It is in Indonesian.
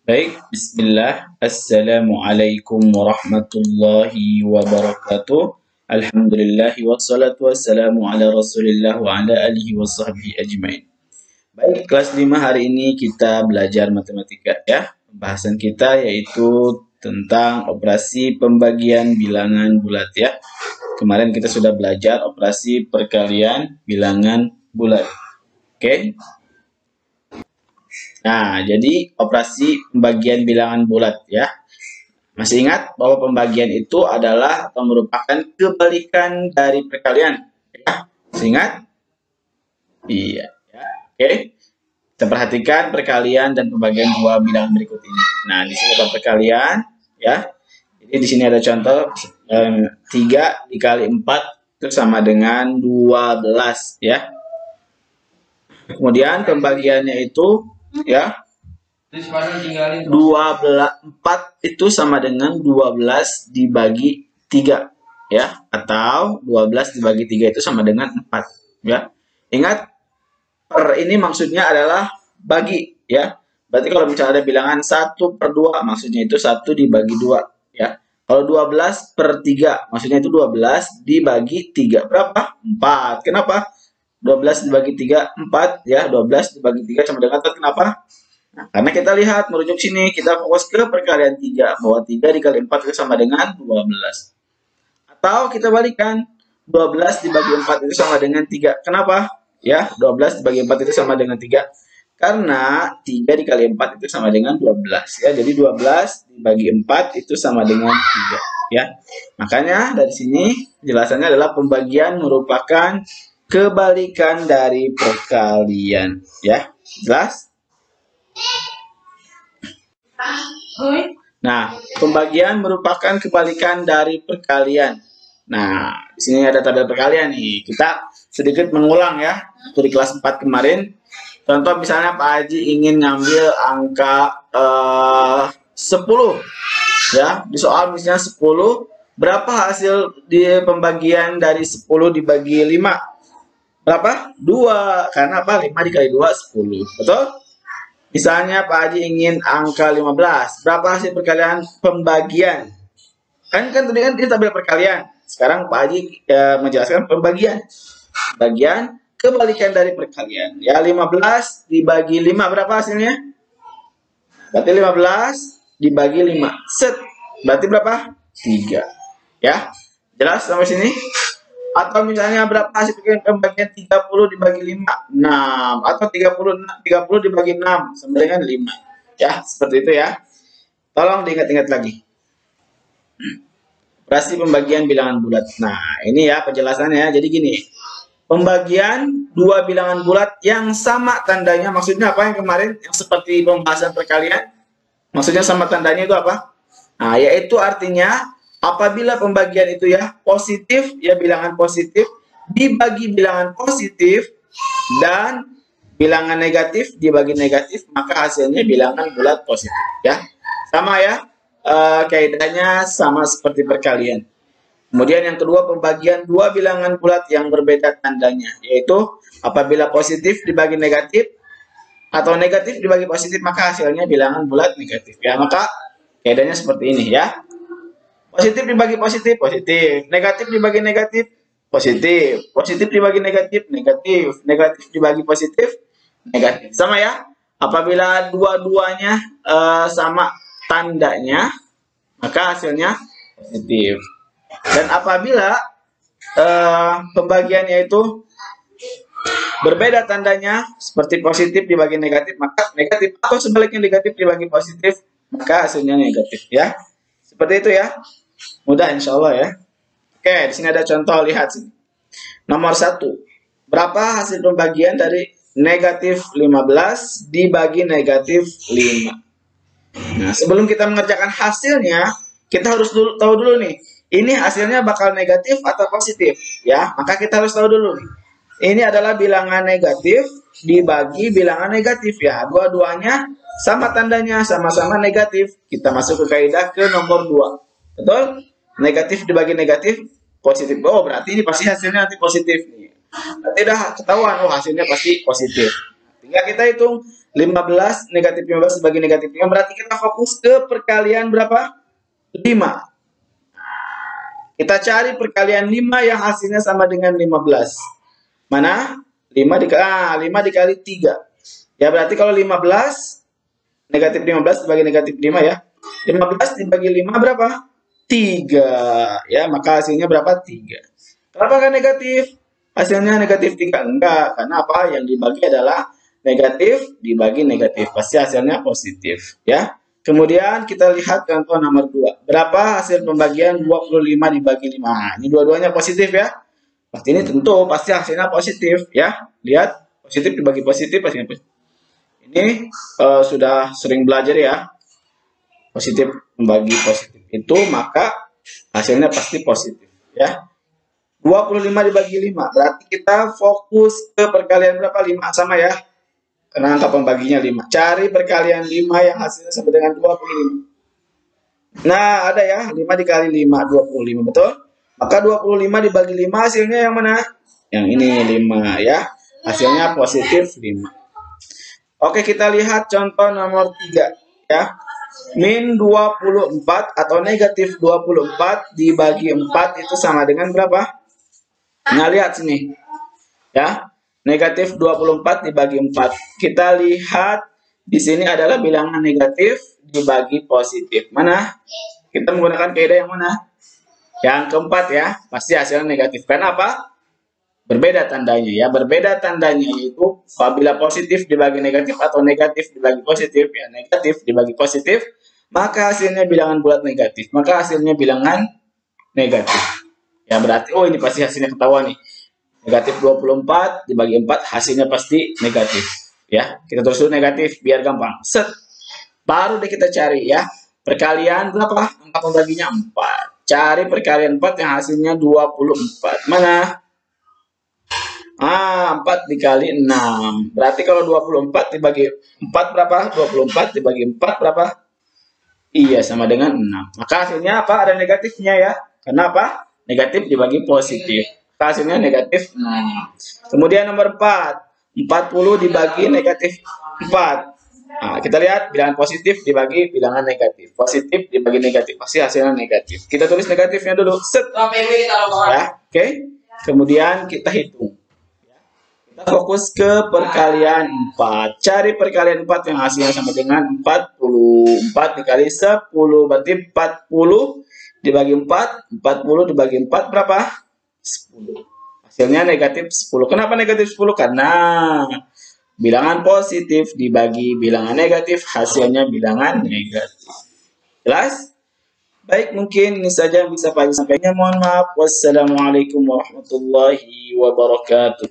Baik, bismillah. Assalamualaikum warahmatullahi wabarakatuh. Alhamdulillahi wassalatu wassalamu ala rasulillah wa ala alihi wa sahbihi ajmain. Baik, kelas 5 hari ini kita belajar matematika ya. Pembahasan kita yaitu tentang operasi pembagian bilangan bulat ya. Kemarin kita sudah belajar operasi perkalian bilangan bulat. Oke. Nah, jadi operasi pembagian bilangan bulat ya. Masih ingat bahwa pembagian itu adalah atau merupakan kebalikan dari perkalian. Ya, masih ingat? Iya. Ya. Oke. Kita perhatikan perkalian dan pembagian dua bilangan berikut ini. Nah, di sini ada perkalian ya. Jadi di sini ada contoh 3 dikali 4 itu sama dengan 12 ya. Kemudian pembagiannya itu ya 4 itu sama dengan 12 dibagi 3 ya, atau 12 dibagi 3 itu sama dengan 4 ya. Ingat, per ini maksudnya adalah bagi ya. Berarti kalau misalnya ada bilangan 1/2 maksudnya itu 1 dibagi 2 ya. Kalau 12 per 3 maksudnya itu 12 dibagi 3 berapa? 4. Kenapa? 12 dibagi 3, 4 ya. 12 dibagi 3 sama dengan 4. Kenapa? Nah, karena kita lihat merujuk sini, kita fokus ke perkalian 3, bahwa 3 dikali 4 itu sama dengan 12. Atau kita balikan, 12 dibagi 4 itu sama dengan 3. Kenapa? Ya, 12 dibagi 4 itu sama dengan 3. Karena 3 dikali 4 itu sama dengan 12 ya. Jadi 12 dibagi 4 itu sama dengan 3 ya. Makanya dari sini penjelasannya adalah pembagian merupakan kebalikan dari perkalian ya. Jelas? Nah, pembagian merupakan kebalikan dari perkalian. Nah, di sini ada tabel perkalian nih. Kita sedikit mengulang ya. Dari kelas 4 kemarin. Contoh misalnya Pak Haji ingin ngambil angka 10 ya. Di soal misalnya 10, berapa hasil di pembagian dari 10 dibagi 5? Berapa? 2. Karena apa? 5 dikali 2, 10. Betul? Misalnya Pak Haji ingin angka 15. Berapa hasil perkalian pembagian? Kan tadi kan di tabel perkalian. Sekarang Pak Haji menjelaskan pembagian. Bagian kebalikan dari perkalian. Ya, 15 dibagi 5 berapa hasilnya? Berarti 15 dibagi 5. Set. Berarti berapa? 3. Ya. Jelas sampai sini? Atau misalnya berapa hasil pembagian 30 dibagi 5? 6. Atau 30 dibagi 6 sama dengan 5. Ya, seperti itu ya. Tolong diingat-ingat lagi. Operasi pembagian bilangan bulat. Nah, ini ya penjelasannya. Jadi gini. Pembagian dua bilangan bulat yang sama tandanya. Maksudnya apa yang kemarin? Yang seperti pembahasan perkalian. Maksudnya sama tandanya itu apa? Nah, yaitu artinya apabila pembagian itu ya positif, ya bilangan positif, dibagi bilangan positif, dan bilangan negatif dibagi negatif, maka hasilnya bilangan bulat positif. Ya, sama ya, kaidahnya sama seperti perkalian. Kemudian yang kedua, pembagian dua bilangan bulat yang berbeda tandanya, yaitu apabila positif dibagi negatif, atau negatif dibagi positif, maka hasilnya bilangan bulat negatif. Ya, maka kaidahnya seperti ini ya. Positif dibagi positif, positif. Negatif dibagi negatif, positif. Positif dibagi negatif, negatif. Negatif dibagi positif, negatif. Sama ya. Apabila dua-duanya sama tandanya, maka hasilnya positif. Dan apabila pembagiannya itu berbeda tandanya, seperti positif dibagi negatif, maka negatif. Atau sebaliknya negatif dibagi positif, maka hasilnya negatif ya. Seperti itu ya. Mudah insya Allah ya. Oke, di sini ada contoh, lihat sini. Nomor 1. Berapa hasil pembagian dari negatif 15 dibagi negatif 5? Nah, sebelum kita mengerjakan hasilnya, kita harus tahu dulu nih. Ini hasilnya bakal negatif atau positif ya. Maka kita harus tahu dulu nih. Ini adalah bilangan negatif dibagi bilangan negatif ya. Dua-duanya sama tandanya, sama-sama negatif. Kita masuk ke kaidah ke nomor 2. Betul? Negatif dibagi negatif, positif. Oh, berarti ini pasti hasilnya nanti positif nih. Berarti udah ketahuan, oh hasilnya pasti positif. Tinggal kita hitung 15 negatif 15 dibagi negatif 5, berarti kita fokus ke perkalian berapa? 5. Kita cari perkalian 5 yang hasilnya sama dengan 15. Mana? 5 dikali 3. Ya berarti kalau 15, negatif 15 dibagi negatif 5 ya. 15 dibagi 5 berapa? 3. Ya, maka hasilnya berapa? 3. Kenapa kan negatif? Hasilnya negatif 3. Enggak, karena apa? Yang dibagi adalah negatif dibagi negatif. Pasti hasilnya positif. Ya. Kemudian kita lihat contoh nomor 2. Berapa hasil pembagian 25 dibagi 5? Nah, ini dua-duanya positif ya. Pasti ini tentu pasti hasilnya positif ya. Lihat, positif dibagi positif hasilnya positif. Ini sudah sering belajar ya. Positif membagi positif itu, maka hasilnya pasti positif ya. 25 dibagi 5, berarti kita fokus ke perkalian berapa? 5 sama ya. Karena angka pembaginya 5. Cari perkalian 5 yang hasilnya sama dengan 25. Nah, ada ya, 5 dikali 5, 25, betul? Maka 25 dibagi 5 hasilnya yang mana? Yang ini 5 ya. Hasilnya positif 5. Oke, kita lihat contoh nomor 3 ya. Min 24 atau negatif 24 dibagi 4 itu sama dengan berapa? Nah, lihat sini. Ya. Negatif 24 dibagi 4. Kita lihat di sini adalah bilangan negatif dibagi positif. Mana? Kita menggunakan kaidah yang mana? Yang keempat ya. Pasti hasilnya negatif. Karena apa? Berbeda tandanya ya. Berbeda tandanya yaitu apabila positif dibagi negatif atau negatif dibagi positif ya. Negatif dibagi positif, maka hasilnya bilangan bulat negatif. Maka hasilnya bilangan negatif. Ya berarti oh ini pasti hasilnya ketahuan nih. Negatif 24 dibagi 4 hasilnya pasti negatif. Ya, kita terus dulu negatif biar gampang. Set. Baru deh kita cari ya. Perkalian berapa? Angka pembaginya 4. Cari perkalian 4 yang hasilnya 24. Mana? 4 dikali 6. Berarti kalau 24 dibagi 4 berapa? 24 dibagi 4 berapa? Iya, sama dengan 6. Maka hasilnya apa? Ada negatifnya ya. Kenapa? Negatif dibagi positif. Hasilnya negatif 6. Kemudian nomor 4. 40 dibagi negatif 4. Nah, kita lihat bilangan positif dibagi bilangan negatif. Positif dibagi negatif. Pasti hasilnya negatif. Kita tulis negatifnya dulu. Set. Ya, oke. Kemudian kita hitung. Kita fokus ke perkalian 4. Cari perkalian 4 yang hasilnya sama dengan 40. 4 dikali 10. Berarti 40 dibagi 4. 40 dibagi 4 berapa? 10. Hasilnya negatif 10. Kenapa negatif 10? Karena bilangan positif dibagi bilangan negatif, hasilnya bilangan negatif. Jelas? Baik, mungkin ini saja yang bisa Pak sampaikan. Mohon maaf. Wassalamualaikum warahmatullahi wabarakatuh.